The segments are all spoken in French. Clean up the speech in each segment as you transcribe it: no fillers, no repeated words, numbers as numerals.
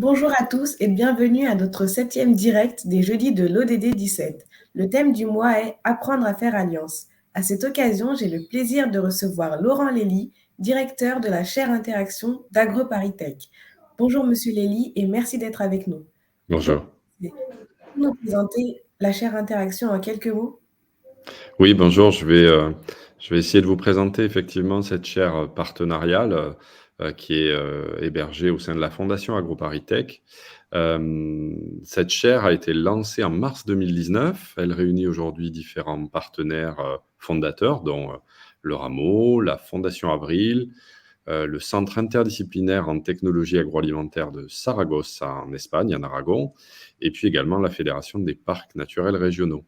Bonjour à tous et bienvenue à notre 7e direct des jeudis de l'ODD 17. Le thème du mois est Apprendre à faire alliance. À cette occasion, j'ai le plaisir de recevoir Laurent Lély, directeur de la chaire interaction d'AgroParisTech. Bonjour Monsieur Lély et merci d'être avec nous. Pour Bonjour. nous présenter la chaire interaction en quelques mots. Oui, bonjour. Je vais essayer de vous présenter effectivement cette chaire partenariale qui est hébergée au sein de la Fondation AgroParisTech. Cette chaire a été lancée en mars 2019. Elle réunit aujourd'hui différents partenaires fondateurs, dont le Rameau, la Fondation Avril, le Centre interdisciplinaire en technologie agroalimentaire de Saragosse en Espagne, en Aragon, et puis également la Fédération des parcs naturels régionaux.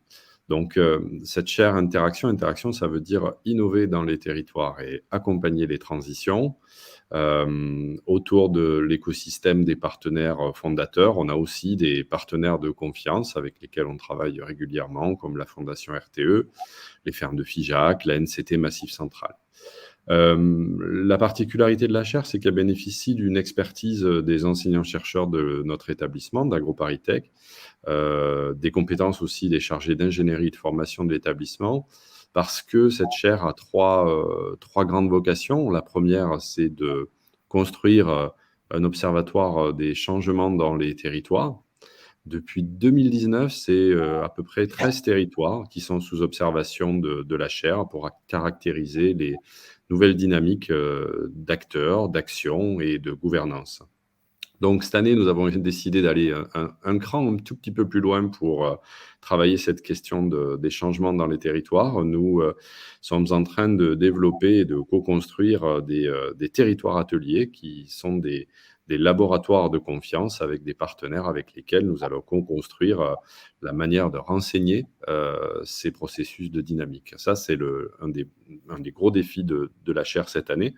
Donc, cette chaire interaction, ça veut dire innover dans les territoires et accompagner les transitions. Autour de l'écosystème des partenaires fondateurs, on a aussi des partenaires de confiance avec lesquels on travaille régulièrement, comme la Fondation RTE, les fermes de Figeac, la NCT Massif Central. La particularité de la chaire, c'est qu'elle bénéficie d'une expertise des enseignants-chercheurs de notre établissement, d'AgroParisTech, des compétences aussi des chargés d'ingénierie et de formation de l'établissement, parce que cette chaire a trois grandes vocations. La première, c'est de construire un observatoire des changements dans les territoires. Depuis 2019, c'est à peu près 13 territoires qui sont sous observation de la chaire pour caractériser les nouvelles dynamiques d'acteurs, d'actions et de gouvernance. Donc, cette année, nous avons décidé d'aller un cran un tout petit peu plus loin pour travailler cette question des changements dans les territoires. Nous sommes en train de développer et de co-construire des territoires ateliers qui sont des laboratoires de confiance avec des partenaires avec lesquels nous allons co-construire la manière de renseigner ces processus de dynamique. Ça, c'est un des gros défis de la chaire cette année.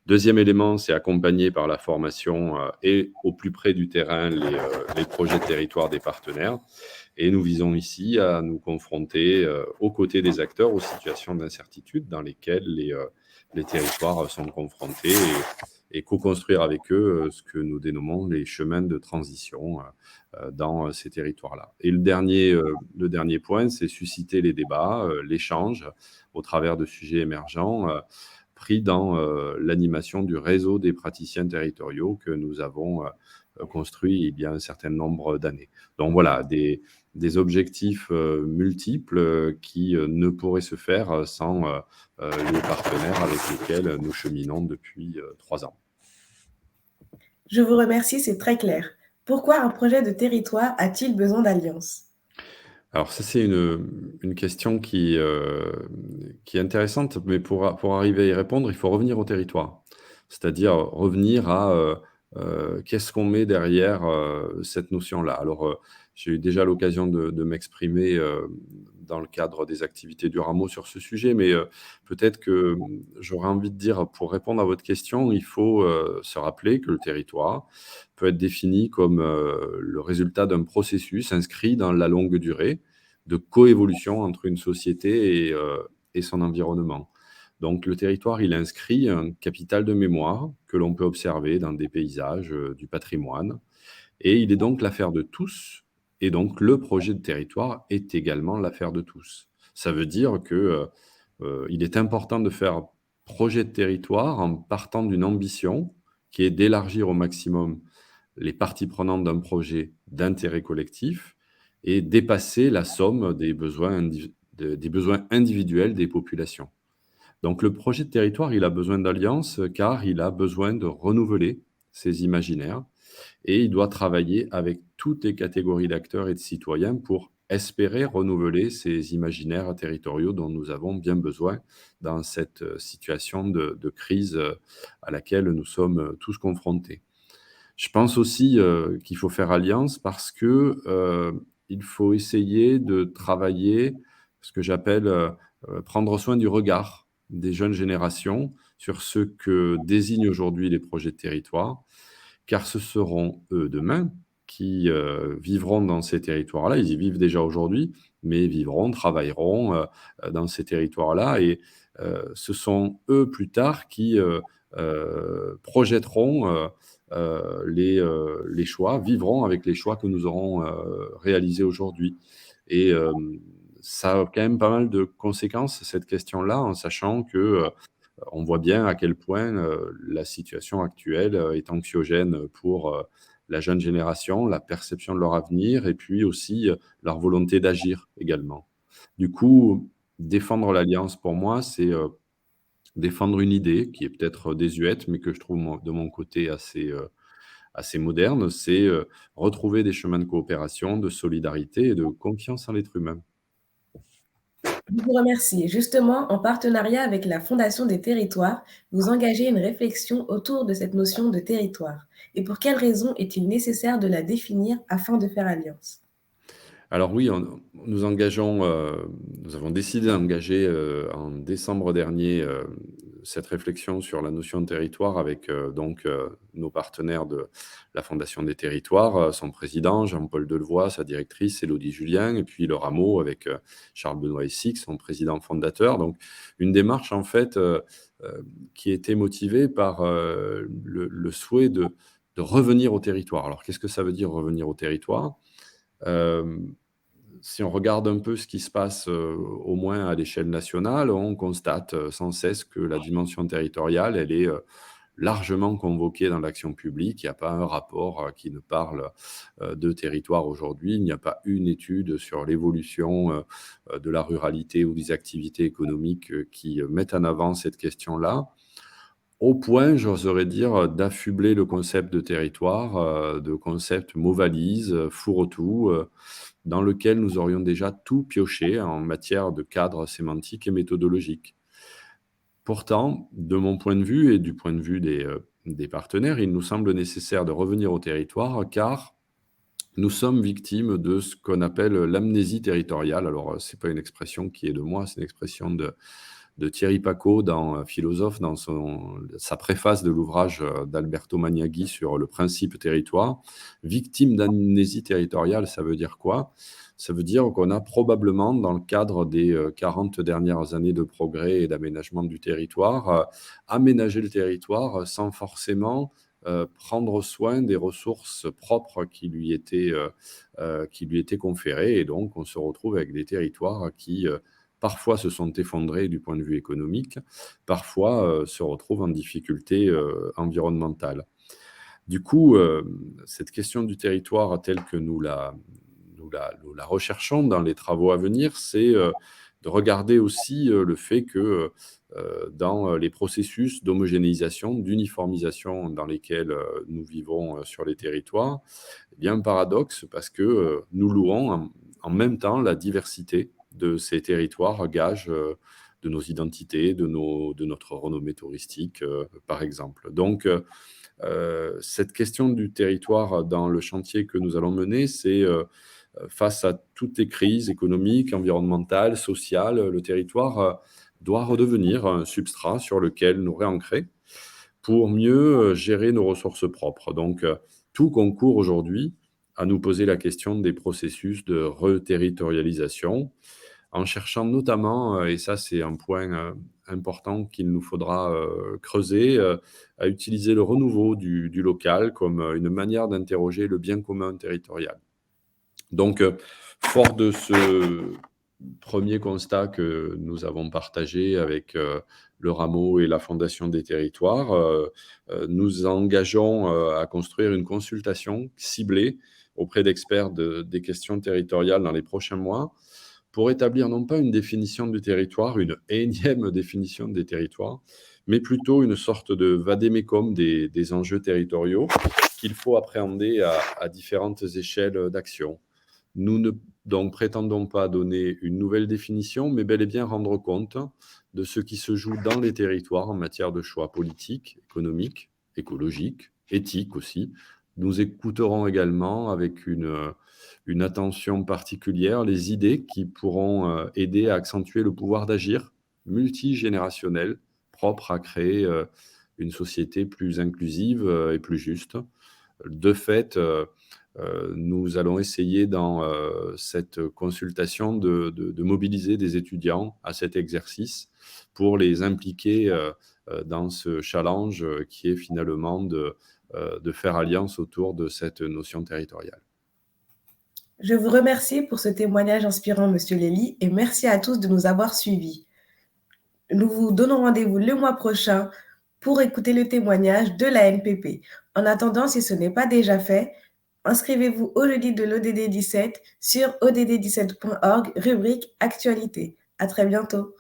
Deuxième élément, c'est accompagner par la formation et au plus près du terrain les projets de territoire des partenaires. Et nous visons ici à nous confronter aux côtés des acteurs aux situations d'incertitude dans lesquelles les territoires sont confrontés et co-construire avec eux ce que nous dénommons les chemins de transition dans ces territoires-là. Et le dernier point, c'est susciter les débats, l'échange au travers de sujets émergents pris dans l'animation du réseau des praticiens territoriaux que nous avons construit il y a un certain nombre d'années. Donc voilà, des objectifs multiples qui ne pourraient se faire sans les partenaires avec lesquels nous cheminons depuis 3 ans. Je vous remercie, c'est très clair. Pourquoi un projet de territoire a-t-il besoin d'alliance? Alors ça, c'est une question qui est intéressante, mais pour arriver à y répondre, il faut revenir au territoire. C'est-à-dire revenir à, qu'est-ce qu'on met derrière, cette notion-là? Alors, j'ai eu déjà l'occasion de m'exprimer, dans le cadre des activités du Rameau sur ce sujet, mais, peut-être que, j'aurais envie de dire, pour répondre à votre question, il faut, se rappeler que le territoire peut être défini comme, le résultat d'un processus inscrit dans la longue durée de coévolution entre une société et son environnement. Donc le territoire, il inscrit un capital de mémoire que l'on peut observer dans des paysages, du patrimoine et il est donc l'affaire de tous et donc le projet de territoire est également l'affaire de tous. Ça veut dire que, il est important de faire projet de territoire en partant d'une ambition qui est d'élargir au maximum les parties prenantes d'un projet d'intérêt collectif et dépasser la somme des besoins individuels des populations. Donc le projet de territoire, il a besoin d'alliance car il a besoin de renouveler ses imaginaires et il doit travailler avec toutes les catégories d'acteurs et de citoyens pour espérer renouveler ces imaginaires territoriaux dont nous avons bien besoin dans cette situation de crise à laquelle nous sommes tous confrontés. Je pense aussi qu'il faut faire alliance parce que il faut essayer de travailler ce que j'appelle prendre soin du regard des jeunes générations sur ce que désignent aujourd'hui les projets de territoire, car ce seront eux demain qui vivront dans ces territoires-là. Ils y vivent déjà aujourd'hui, mais vivront, travailleront dans ces territoires-là, et ce sont eux plus tard qui projetteront les choix, vivront avec les choix que nous aurons réalisés aujourd'hui. Et ça a quand même pas mal de conséquences, cette question-là, en sachant que on voit bien à quel point la situation actuelle est anxiogène pour la jeune génération, la perception de leur avenir et puis aussi leur volonté d'agir également. Du coup, défendre l'alliance pour moi, c'est défendre une idée qui est peut-être désuète, mais que je trouve de mon côté assez moderne, c'est retrouver des chemins de coopération, de solidarité et de confiance en l'être humain. Je vous remercie. Justement, en partenariat avec la Fondation des territoires, vous engagez une réflexion autour de cette notion de territoire. Et pour quelles raisons est-il nécessaire de la définir afin de faire alliance? Alors oui, nous avons décidé d'engager en décembre dernier cette réflexion sur la notion de territoire avec nos partenaires de la Fondation des territoires, son président Jean-Paul Delevoye, sa directrice Élodie Julien, et puis le rameau avec Charles-Benoît Essig, son président fondateur. Donc une démarche en fait qui était motivée par le souhait de revenir au territoire. Alors qu'est-ce que ça veut dire revenir au territoire? Si on regarde un peu ce qui se passe, au moins à l'échelle nationale, on constate, sans cesse que la dimension territoriale, elle est, largement convoquée dans l'action publique. Il n'y a pas un rapport, qui ne parle, de territoire aujourd'hui. Il n'y a pas une étude sur l'évolution, de la ruralité ou des activités économiques, qui, mettent en avant cette question-là. Au point, j'oserais dire, d'affubler le concept de territoire, de concept mot-valise, fourre-tout, dans lequel nous aurions déjà tout pioché en matière de cadre sémantique et méthodologique. Pourtant, de mon point de vue et du point de vue des partenaires, il nous semble nécessaire de revenir au territoire car nous sommes victimes de ce qu'on appelle l'amnésie territoriale. Alors, ce n'est pas une expression qui est de moi, c'est une expression de Thierry Pacaud, philosophe, dans sa préface de l'ouvrage d'Alberto Maniaghi sur le principe territoire. Victime d'amnésie territoriale, ça veut dire quoi? Ça veut dire qu'on a probablement, dans le cadre des 40 dernières années de progrès et d'aménagement du territoire, aménagé le territoire sans forcément prendre soin des ressources propres qui lui étaient conférées. Et donc, on se retrouve avec des territoires qui parfois se sont effondrés du point de vue économique, parfois se retrouvent en difficulté environnementale. Du coup, cette question du territoire telle que nous la recherchons dans les travaux à venir, c'est de regarder aussi le fait que dans les processus d'homogénéisation, d'uniformisation dans lesquels nous vivons sur les territoires, il y a un paradoxe parce que nous louons en même temps la diversité de ces territoires, gage de nos identités, de notre renommée touristique, par exemple. Donc, cette question du territoire dans le chantier que nous allons mener, c'est face à toutes les crises économiques, environnementales, sociales, le territoire doit redevenir un substrat sur lequel nous réancrer pour mieux gérer nos ressources propres. Donc, tout concourt aujourd'hui à nous poser la question des processus de reterritorialisation, en cherchant notamment, et ça c'est un point important qu'il nous faudra creuser, à utiliser le renouveau du local comme une manière d'interroger le bien commun territorial. Donc, fort de ce premier constat que nous avons partagé avec le rameau et la Fondation des territoires, nous engageons à construire une consultation ciblée auprès d'experts des questions territoriales dans les prochains mois pour établir non pas une définition du territoire, une énième définition des territoires, mais plutôt une sorte de vade-mecum des enjeux territoriaux qu'il faut appréhender à différentes échelles d'action. Nous ne donc prétendons pas donner une nouvelle définition, mais bel et bien rendre compte de ce qui se joue dans les territoires en matière de choix politiques, économiques, écologiques, éthiques aussi. Nous écouterons également avec une attention particulière les idées qui pourront aider à accentuer le pouvoir d'agir multigénérationnel, propre à créer une société plus inclusive et plus juste. De fait, nous allons essayer dans cette consultation de mobiliser des étudiants à cet exercice pour les impliquer dans ce challenge qui est finalement de faire alliance autour de cette notion territoriale. Je vous remercie pour ce témoignage inspirant, Monsieur Lély, et merci à tous de nous avoir suivis. Nous vous donnons rendez-vous le mois prochain pour écouter le témoignage de la NPP. En attendant, si ce n'est pas déjà fait, inscrivez-vous au jeudi de l'ODD 17 sur odd17.org, rubrique Actualité. À très bientôt.